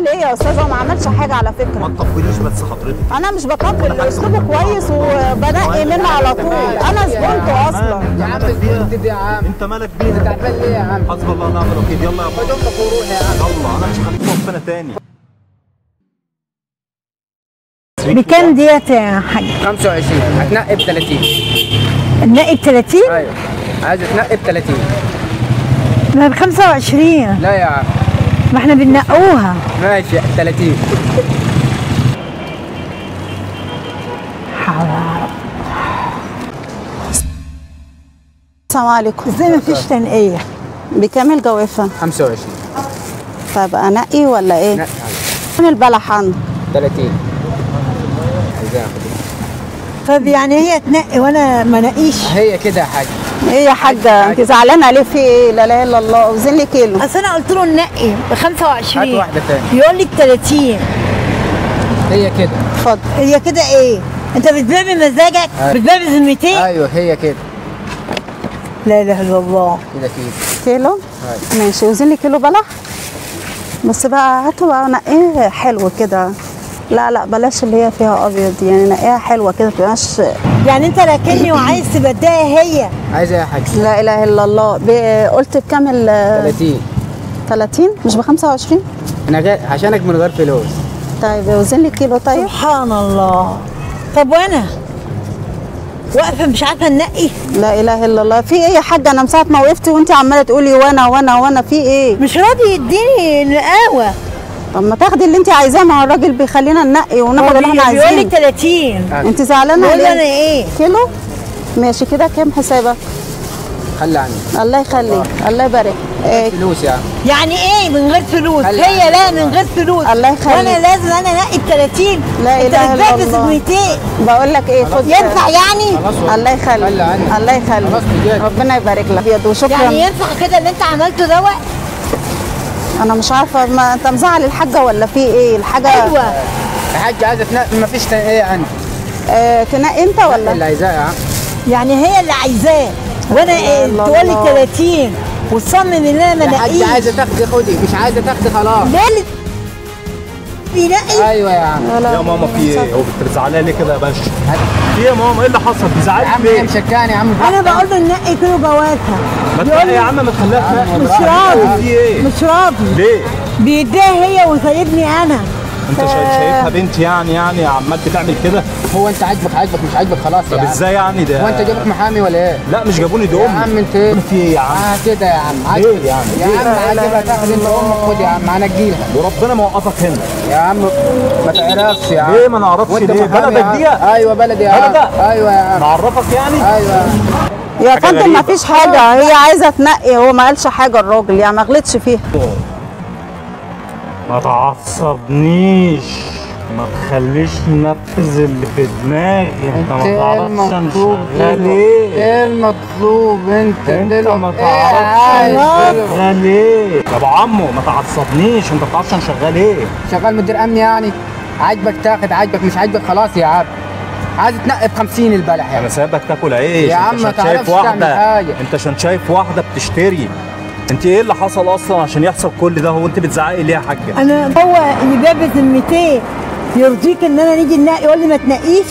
عمل ايه يا استاذه؟ ما عملش حاجه على فكره. ما تطبليش بس حضرتك. انا مش بطبل، اسلوبه كويس وبنقي منه على طول. انا زبونته اصلا. يا عم زبونت دي يا عم. انت مالك بيه؟ انت تعبان ليه يا عم؟ حسب الله ونعم الوكيل. يلا يا خد امك وروح يا عم. يلا انا مش هخليك تقف هنا تاني. بكام ديت يا حاج؟ 25 هتنقي ب 30. النقي ب 30؟ ايوه عايزه تنقي ب 30. ما ب 25. لا يا عم ما احنا بننقوها. ماشي 30. السلام عليكم. ازاي ما فيش تنقيه؟ بكام الجوافه؟ 25. طب انقي ولا ايه؟ نقي. كام البلح عندك؟ 30. عايزاها طب يعني هي تنقي وانا ما نقيش؟ هي كده يا حاج. ايه يا حاجه انت زعلانه ليه؟ في ايه؟ لا اله الا الله. اوزن لي كيلو. اصل انا قلت له النقي ب 25. هات واحده تاني. يقول لي ب 30. هي كده. اتفضل. هي كده ايه؟ انت بتبيع بمزاجك؟ أيوة. بتبيع بذمتين؟ ايوه هي كده. لا اله الا الله. كده كده. كيلو؟ أيوة. ماشي. اوزن لي كيلو بلح بس بقى. هاتوا بقى نقيه حلو كده. لا بلاش اللي هي فيها ابيض دي، يعني نقيها حلوه كده، ما تبقاش. يعني انت راكني وعايز تبداها هي؟ عايزه يا حاج. لا اله الا الله. قلت بكام 30. 30 مش ب 25؟ انا غير عشانك من غير فلوس. طيب اوزن لي كيلو. طيب سبحان الله. طب وانا واقفه مش عارفه ننقي؟ لا اله الا الله. في ايه يا حاجه؟ انا من ساعه ما وقفتي وانت عماله تقولي وانا في ايه؟ مش راضي يديني نقاوه. طب ما تاخدي اللي انت عايزاه، ما هو الراجل بيخلينا ننقي وناخد اللي احنا بيقول لي عايزينه. 30. انت زعلانه بقول ليه؟ انا ايه؟ كيلو؟ ماشي كده. كام حسابك؟ خلي عني. الله يخليك. الله يبارك. فلوس يا عم. يعني ايه من غير فلوس؟ خلي هي عنك. لا من غير فلوس. الله يخليك. وانا لازم انا انقي ب 30. لا اله الا انت الله. بتبيع ب بقول لك ايه، خد. ينفع يعني؟ خلاص الله يخليك. خلي عنك. الله يخليك. خلاص بجد. ربنا يبارك لك. ابيض وشكرا. يعني ينفع كده اللي انت عملته دوت؟ انا مش عارفه، ما انت مزعل الحاجه ولا في ايه الحاجه؟ ايوه يا حاج عايزه تنقي ما فيش تنقيه عندي. تنقي انت اللي ولا؟ عايزاه يا عم. يعني هي اللي عايزاه وانا ايه الله تقول لي الله. 30 وتصمم ان انا ما يا حاج انقيش؟ عايزه تاخدي خدي، مش عايزه تاخدي خلاص. ليه اللي بينقي؟ ايوه يا عم. يا ماما في ايه؟ هو انت زعلانه ليه كده يا باشا؟ في ايه يا ماما؟ ايه اللي حصل؟ يا بتزعلي عم ليه؟ هي مشكاني يا عم. انا بقول له ننقي كيلو جواتها. ما تنقي يا عم، ما تخليها تنقي. مش راضي. في ايه؟ مش راضي. ليه؟ بيديها هي وسايبني انا. انت شايفها بنت يعني عمال بتعمل كده؟ هو انت عاجبك مش عاجبك خلاص يا طب عم. ازاي يعني ده؟ هو انت جايبك محامي ولا ايه؟ لا مش جابوني دول. يا عم انت ايه؟ في ايه يا عم؟ كده يا عم. ليه يعني؟ يا عم عاجبها تاخد انت امك. خد يا عم هنجيلها. وربنا ما وقفك هنا. يا عم ما تعرفش يا عم. ليه ما نعرفش؟ وانت ليه؟ محامي يا بلدك عم. دي؟ ايوه بلدي يا عم. بلدك؟ ايوه يا عم. نعرفك يعني؟ ايوه يا حاجة فندم غريبة. ما فيش حاجه، هي عايزه تنقي. هو ما قالش حاجه الراجل، يعني ما غلطش فيها. ما تعصبنيش، ما تخليش نفذ اللي في دماغي. انت ما ايه تعرفش انا المطلوب؟ شغال ايه؟ ايه المطلوب انت؟ انت ما ايه تعرفش عايز؟ انا شغال ايه؟ يا ابو عمو ما تعصبنيش، انت ما تعرفش انا شغال ايه؟ شغال مدير امن يعني؟ عاجبك تاخد، عاجبك مش عاجبك خلاص يا عم. عايز تنقي ب 50 البلح انا يعني. سايبك تاكل عيش. يا عم انت ما عشان شايف تعرفش تعمل واحده، حاجة. انت عشان شايف واحده بتشتري. انت ايه اللي حصل اصلا عشان يحصل كل ده؟ هو انت بتزعقي ليه يا حاجه؟ انا هو يبيع بذمتين يرضيك ان انا نيجي ننقي يقول لي ما تنقيش؟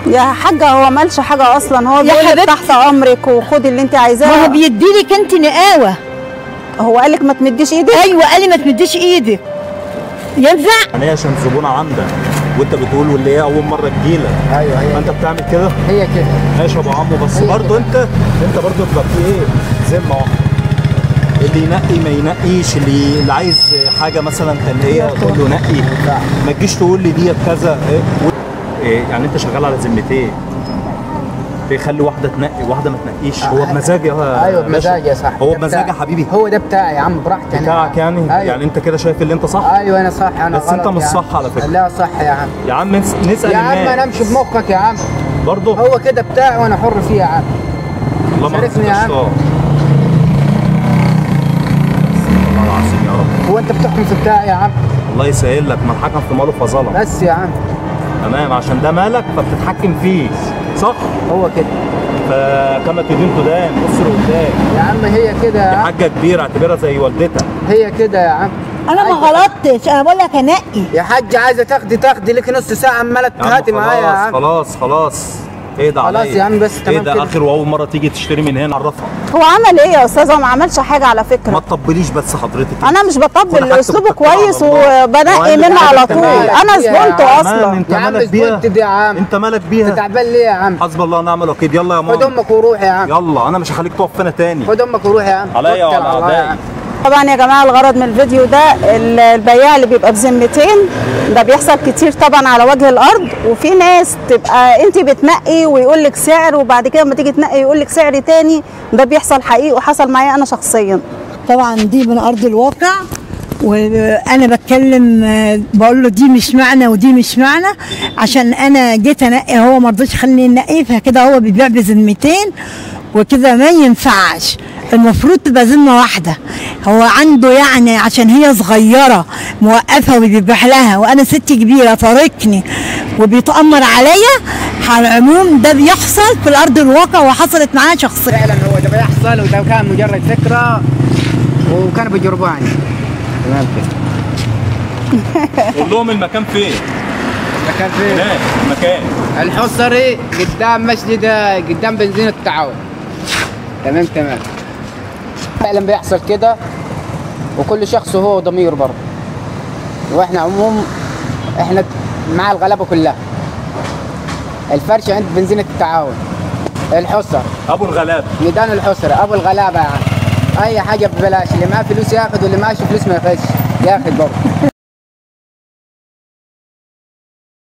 يا حاجه هو ما قالش حاجه اصلا. هو بيقول لك حبيبتي. تحت امرك وخدي اللي انت ما هو عايزاه. بيديلك انت نقاوه. هو قال لك ما تمديش ايدك؟ ايوه قال لي ما تمديش ايدك. ينفع؟ يعني هي عشان زبونه عندك وانت بتقول واللي هي اول مره تجيلك. ايوه هي فانت بتعمل كده؟ هي كده. ماشي يا ابو عمو، بس هي برضه انت برضه تبقى في ايه؟ ذمه واحده. اللي ينقي ما ينقيش، اللي عايز حاجه مثلا تنقيه تقول له نقي. ما تجيش تقول لي ديت كذا. ايه يعني انت شغال على ذمتين؟ بيخلي واحده تنقي واحده ما تنقيش. هو بمزاج يا ايوه بمزاج يا صاحبي. هو بمزاج يا حبيبي. هو ده بتاعي يا عم براحتي. بتاعك يعني؟ أيوة. يعني انت كده شايف اللي انت صح؟ ايوه انا صح انا بس غلط انت مش يا عم. صح على فكره. لا صح يا عم. يا عم نسال يا عم الناس. انا امشي بمخك يا عم. برضه هو كده بتاعي وانا حر فيه يا عم. الله ما شاركني يا عم. الله العظيم يا رب. هو انت بتحكم في بتاعي يا عم؟ الله يسهل لك، من حكم في ماله فظلم. بس يا عم. تمام، عشان ده مالك فبتتحكم فيه صح؟ هو كده. فكما تدين تدان، بص لقدام. يا عم هي كده يا دي عم. حاجه كبيره، اعتبرها زي والدتك. هي كده يا عم. انا ما غلطتش، انا بقول لك انقي. يا حاج عايزه تاخدي لك نص ساعه عماله تهاتي معايا يا عم. خلاص ايه ده خلاص عليا؟ يا عم بس ايه تمام ده كده. اخر واول مره تيجي تشتري من هنا عرفها. هو عمل ايه يا استاذ؟ هو ما عملش حاجه على ما فكره. تطبليش بس حضرتك. انا مش بطبل، كل حاجة اسلوبه بتتكل على كويس الله. وبنقي منه على طول. انا زبونته اصلا. انت يا عم مالك بيها؟ زبونت دي يا عم. انت مالك انت بيها؟ تعبان ليه يا عم؟ حسب الله ونعم الوكيل. يلا يا خد ماما امك وروح يا عم. يلا، انا مش هخليك تقف هنا تاني. خد امك وروح يا عم. عليا توكل وعلى على الله يا أعدائي. عم. طبعا يا جماعه الغرض من الفيديو ده البياع اللي بيبقى بذمتين ده بيحصل كتير طبعا على وجه الارض، وفي ناس تبقى انت بتنقي ويقول لك سعر وبعد كده لما تيجي تنقي يقول لك سعر تاني. ده بيحصل حقيقي وحصل معايا انا شخصيا. طبعا دي من ارض الواقع، وانا بتكلم بقول له دي مش معنى ودي مش معنى، عشان انا جيت انقي هو ما رضيش يخليني انقي، فكده هو بيبيع بذمتين وكده ما ينفعش. المفروض تبقى ذمه واحده. هو عنده يعني عشان هي صغيره موقفه وبيذبح لها، وانا ست كبيره طارقني وبيتامر عليا. على العموم ده بيحصل في الارض الواقع وحصلت معايا شخصيا. فعلا هو ده بيحصل، وده كان مجرد فكره وكانوا بيجربوها عني. تمام كده. قول لهم المكان فين؟ المكان فين؟ هناك المكان. الحصري قدام مسجد، قدام بنزينة التعاون. تمام. فعلا بيحصل كده، وكل شخص هو ضمير برضه. واحنا عموم احنا مع الغلابه كلها. الفرش عند بنزينة التعاون، الحصر، ابو الغلاب، ميدان الحصر، ابو الغلابه يعني. اي حاجه ببلاش، اللي معاه فلوس ياخد واللي معاش فلوس ما ياخدش، ياخد برضه.